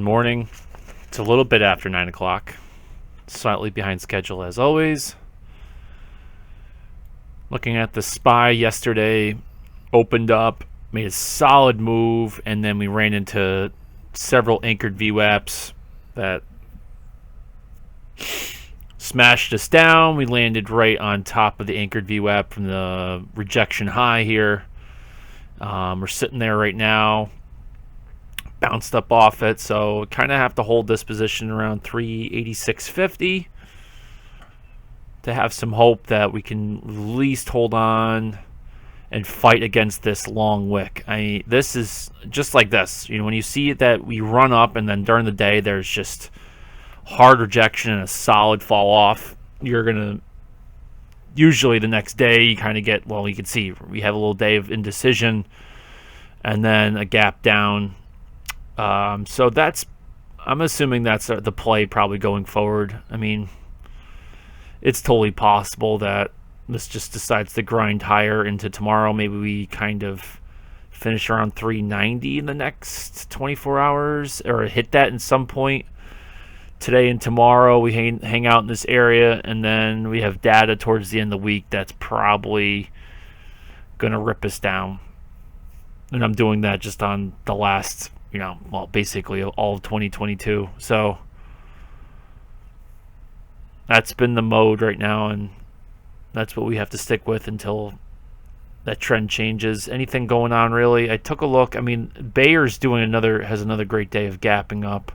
morning. It's a little bit after 9 o'clock. Slightly behind schedule as always. Looking at the SPY yesterday, opened up, made a solid move, and then we ran into several anchored VWAPs that smashed us down. We landed right on top of the anchored VWAP from the rejection high here. We're sitting there right now. Bounced up off it, so kind of have to hold this position around 386.50 to have some hope that we can at least hold on and fight against this long wick. This is just like this. When you see that we run up and then during the day there's just hard rejection and a solid fall off, you're gonna usually the next day you kind of get, well, you can see we have a little day of indecision and then a gap down. So I'm assuming that's the play probably going forward. It's totally possible that this just decides to grind higher into tomorrow. Maybe we kind of finish around 390 in the next 24 hours or hit that in some point. Today and tomorrow we hang out in this area, and then we have data towards the end of the week that's probably going to rip us down. And I'm doing that just on the last, basically all of 2022. So that's been the mode right now, and that's what we have to stick with until that trend changes. Anything going on really? I took a look. Bayer's has another great day of gapping up.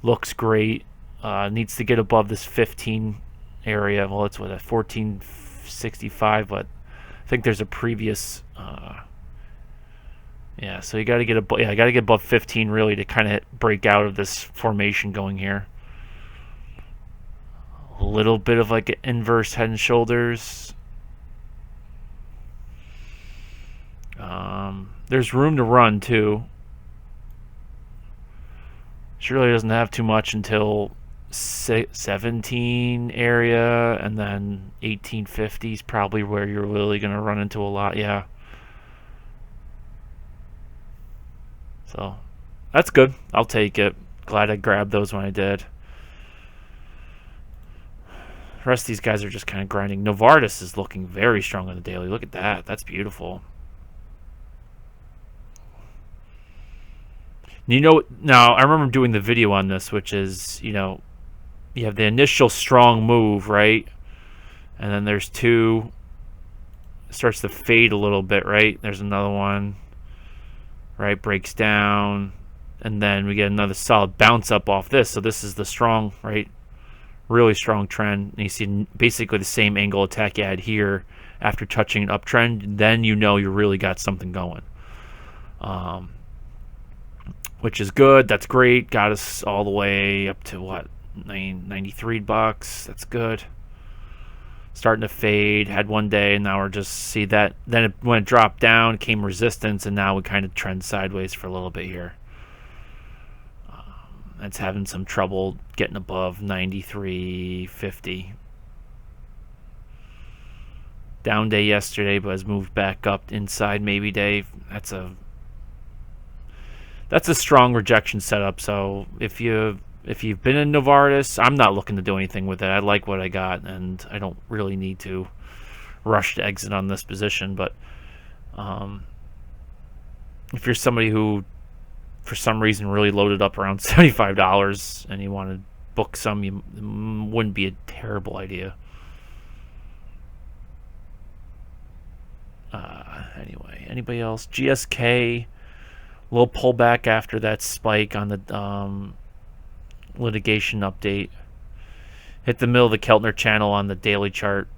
Looks great. Needs to get above this 15 area. Well, it's 1465, but I think there's a previous. So you got to get above 15 really to kind of break out of this formation going here. A little bit of like an inverse head and shoulders. There's room to run too. She really doesn't have too much until 17 area, and then 1850 is probably where you're really going to run into a lot. Yeah. So that's good. I'll take it. Glad I grabbed those when I did. The rest of these guys are just kind of grinding. Novartis is looking very strong on the daily. Look at that. That's beautiful. Now I remember doing the video on this, which is, you have the initial strong move, right? And then there's two. It starts to fade a little bit, right? There's another one. Right, breaks down, and then we get another solid bounce up off this. So this is the strong, right, really strong trend. And you see basically the same angle attack you had here after touching an uptrend. Then you really got something going, which is good. That's great. Got us all the way up to what, $93. That's good. Starting to fade, had one day, and now we're just see that. Then when it dropped down, came resistance, and now we kind of trend sideways for a little bit here. It's having some trouble getting above 93.50. Down day yesterday, but has moved back up inside maybe day. That's a strong rejection setup. So if you've been in Novartis, I'm not looking to do anything with it. I like what I got, and I don't really need to rush to exit on this position. But if you're somebody who, for some reason, really loaded up around $75 and you want to book some, it wouldn't be a terrible idea. Anyway, anybody else? GSK, little pullback after that spike on the litigation update. Hit the middle of the Keltner channel on the daily chart.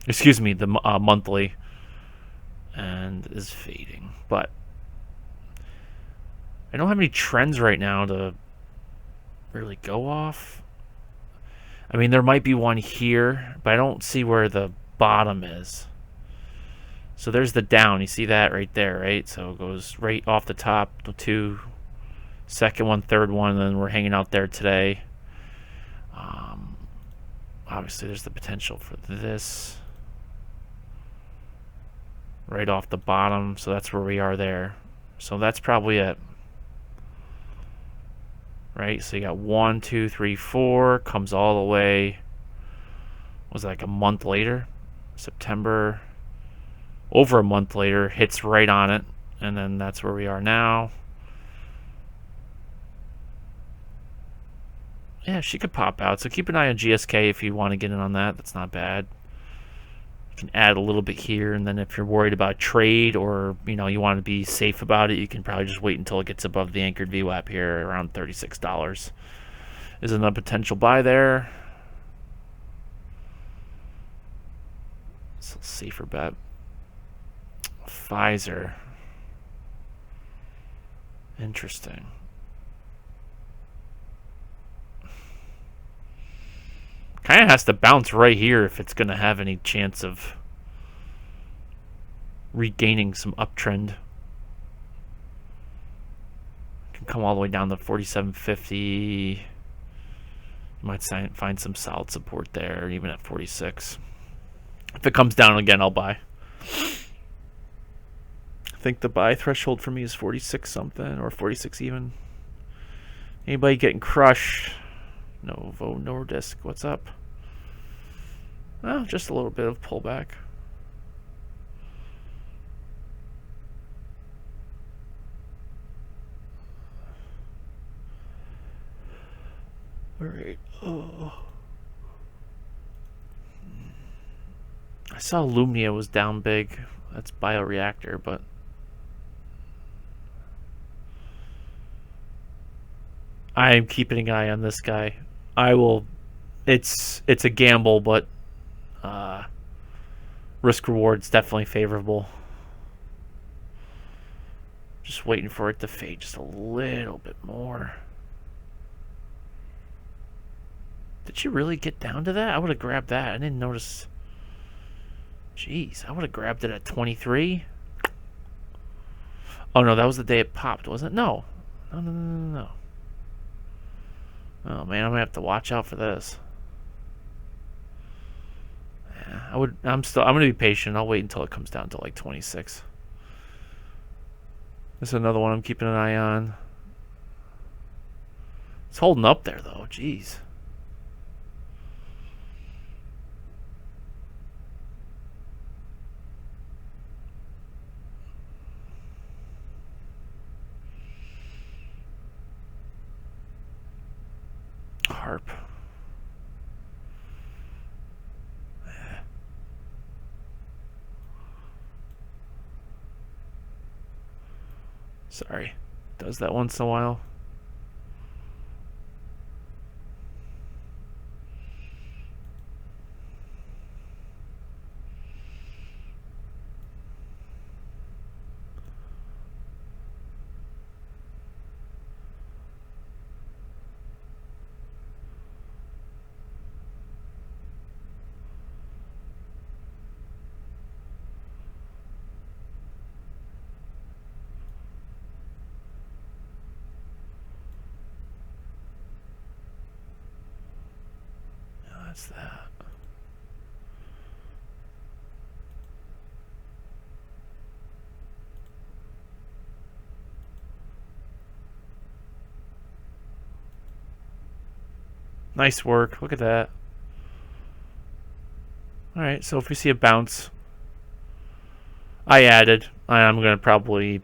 Excuse me, the monthly, and is fading. But I don't have any trends right now to really go off. There might be one here, but I don't see where the bottom is. So there's the down. You see that right there, right? So it goes right off the top, the two. Second one, third one, and then we're hanging out there today. Obviously, there's the potential for this right off the bottom, so that's where we are there. So that's probably it. right? So you got 1, 2, 3, 4, comes all the way, was it like a month later? September, over a month later, hits right on it, and then that's where we are now. Yeah, she could pop out, so keep an eye on GSK if you want to get in on that. That's not bad. You can add a little bit here, and then if you're worried about trade or you want to be safe about it, you can probably just wait until it gets above the anchored VWAP here around $36. Is another potential buy there. It's a safer bet. Pfizer. Interesting. Kind of has to bounce right here if it's going to have any chance of regaining some uptrend. Can come all the way down to 47.50. You might find some solid support there, even at 46. If it comes down again, I'll buy. I think the buy threshold for me is 46 something, or 46 even. Anybody getting crushed? Novo Nordisk, what's up? Well, just a little bit of pullback. All right. Oh. I saw Lumnia was down big. That's bioreactor, but I'm keeping an eye on this guy. I will. It's a gamble, but risk reward's definitely favorable. Just waiting for it to fade just a little bit more. Did she really get down to that? I would have grabbed that. I didn't notice. Jeez, I would have grabbed it at 23. Oh no, that was the day it popped, wasn't it? No. No. Oh man, I'm gonna have to watch out for this. Yeah, I'm gonna be patient. I'll wait until it comes down to like 26. This is another one I'm keeping an eye on. It's holding up there though. Jeez. Harp. Sorry. Does that once in a while. That's that. Nice work. Look at that. Alright, so if we see a bounce, I added. I'm going to probably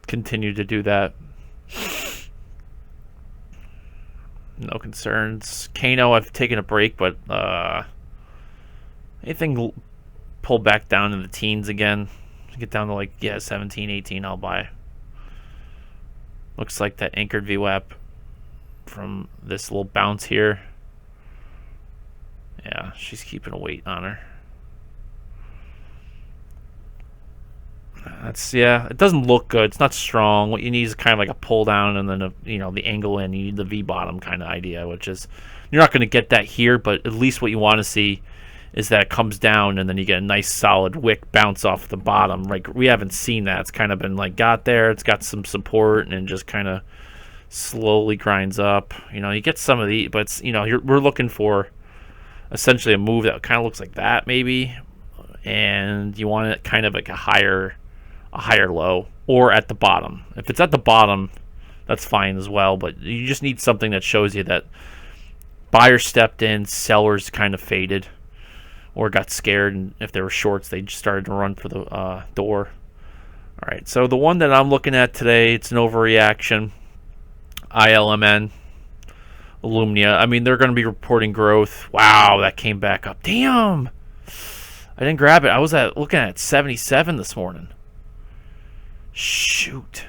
continue to do that. No concerns. Kano, I've taken a break, but anything pull back down in the teens again, get down to like 17, 18, I'll buy. Looks like that anchored VWAP from this little bounce here. Yeah, she's keeping a weight on her. It doesn't look good. It's not strong. What you need is kind of like a pull down and then the angle in. You need the V bottom kind of idea, which is you're not going to get that here, but at least what you want to see is that it comes down and then you get a nice solid wick bounce off the bottom. Like we haven't seen that. It's kind of been like got there. It's got some support and just kind of slowly grinds up. You get some of the, but it's, we're looking for essentially a move that kind of looks like that maybe, and you want it kind of like a higher low or at the bottom. If it's at the bottom, that's fine as well. But you just need something that shows you that buyers stepped in, sellers kind of faded or got scared, and if there were shorts, they just started to run for the door. All right, so the one that I'm looking at today, it's an overreaction. ILMN, Illumina. I mean, they're going to be reporting growth. Wow, that came back up. Damn, I didn't grab it. I was looking at 77 this morning. Shoot.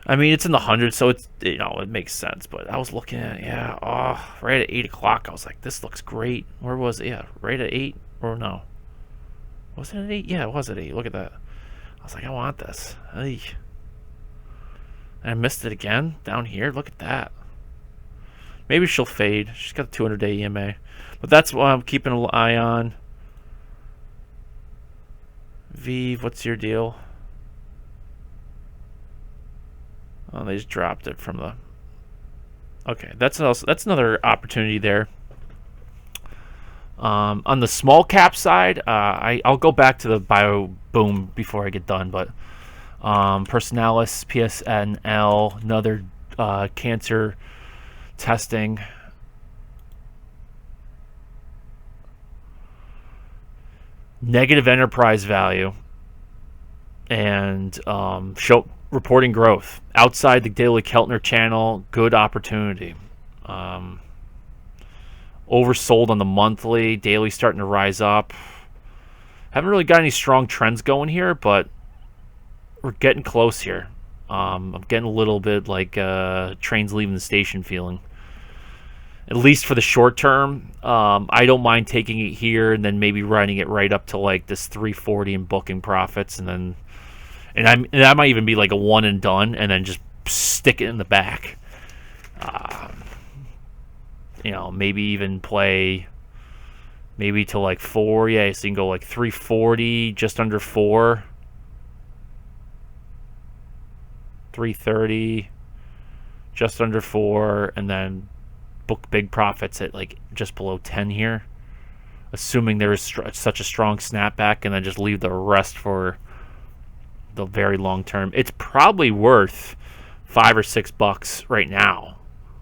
I mean, it's in the hundreds, so it's, it makes sense. But I was looking at it, right at 8 o'clock. I was like, this looks great. Where was it? Yeah, right at 8, or no? Was it at 8? Yeah, it was at 8. Look at that. I was like, I want this. Ay. And I missed it again down here. Look at that. Maybe she'll fade. She's got a 200-day EMA. But that's what I'm keeping an eye on. Vive, what's your deal? Oh, they just dropped it from the... Okay, that's another opportunity there. On the small cap side, I'll go back to the bio boom before I get done, but Personalis, PSNL, another cancer testing. Negative enterprise value and reporting growth outside the daily Keltner channel. Good opportunity. Oversold on the monthly, daily starting to rise up. Haven't really got any strong trends going here, but we're getting close here. I'm getting a little bit like trains leaving the station feeling. At least for the short term, I don't mind taking it here and then maybe riding it right up to like this 340 and booking profits, and that might even be like a one and done, and then just stick it in the back. Maybe even play maybe to like 4. Yeah, so you can go like 340, just under 4. 330, just under 4, and then book big profits at like just below 10 here, assuming there is such a strong snapback, and then just leave the rest for the very long term. It's probably worth $5 or $6 right now,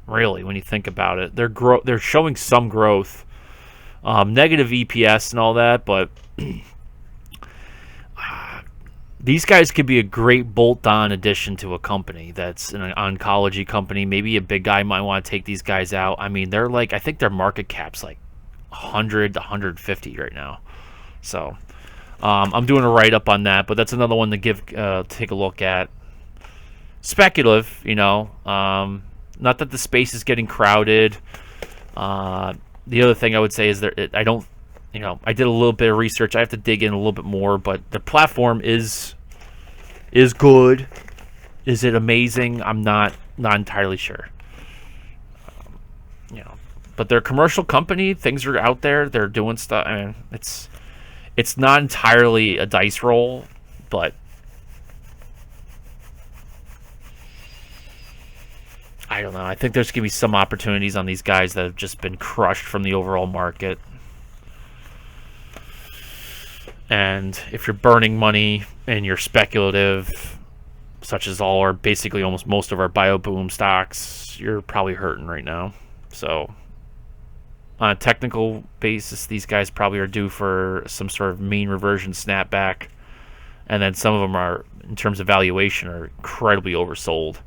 really, when you think about it. They're showing some growth, negative EPS and all that, but these guys could be a great bolt-on addition to a company that's an oncology company. Maybe a big guy might want to take these guys out. I mean, they're like, I think their market cap's like 100 to 150 right now. So I'm doing a write-up on that, but that's another one to take a look at. Speculative, not that the space is getting crowded. The other thing I would say is I did a little bit of research. I have to dig in a little bit more, but the platform is good. Is it amazing? I'm not entirely sure. But they're a commercial company. Things are out there. They're doing stuff. I mean, it's not entirely a dice roll, but I don't know. I think there's going to be some opportunities on these guys that have just been crushed from the overall market. And if you're burning money and you're speculative, such as basically almost most of our bio boom stocks, you're probably hurting right now. So on a technical basis, these guys probably are due for some sort of mean reversion snapback. And then some of them are, in terms of valuation, are incredibly oversold,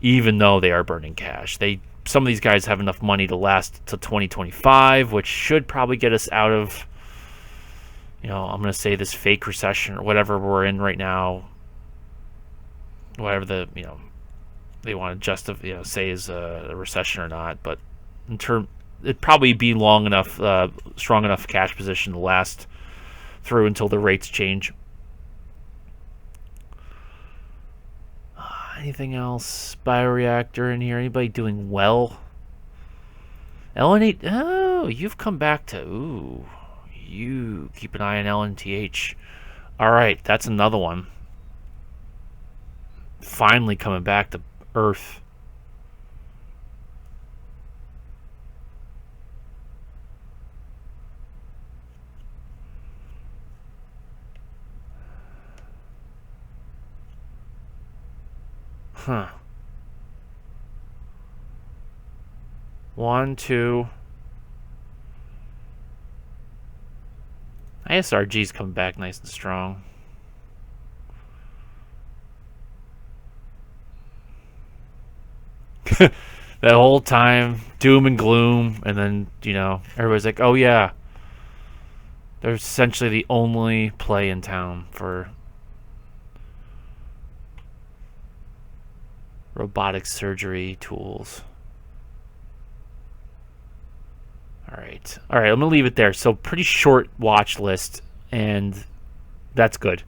even though they are burning cash. Some of these guys have enough money to last to 2025, which should probably get us out of, I'm going to say this fake recession or whatever we're in right now, whatever they want to justify, say is a recession or not. But it'd probably be long enough, strong enough cash position to last through until the rates change. Anything else? Bioreactor in here? Anybody doing well? LN8. Oh, you've come back to. Ooh. You keep an eye on LNTH. All right, that's another one. Finally coming back to Earth. Huh. 1, 2. ISRG's coming back nice and strong. That whole time, doom and gloom, and then, you know, everybody's like, oh yeah, they're essentially the only play in town for robotic surgery tools. All right, I'm gonna leave it there. So pretty short watch list, and that's good.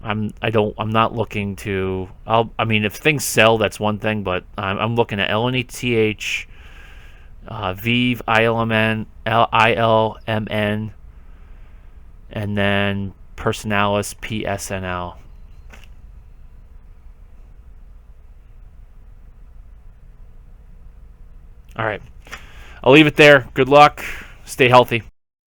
I'm not looking to. I mean, if things sell, that's one thing, but I'm looking at LNETH, Vive, ILMN, and then Personalis, PSNL. All right, I'll leave it there. Good luck. Stay healthy.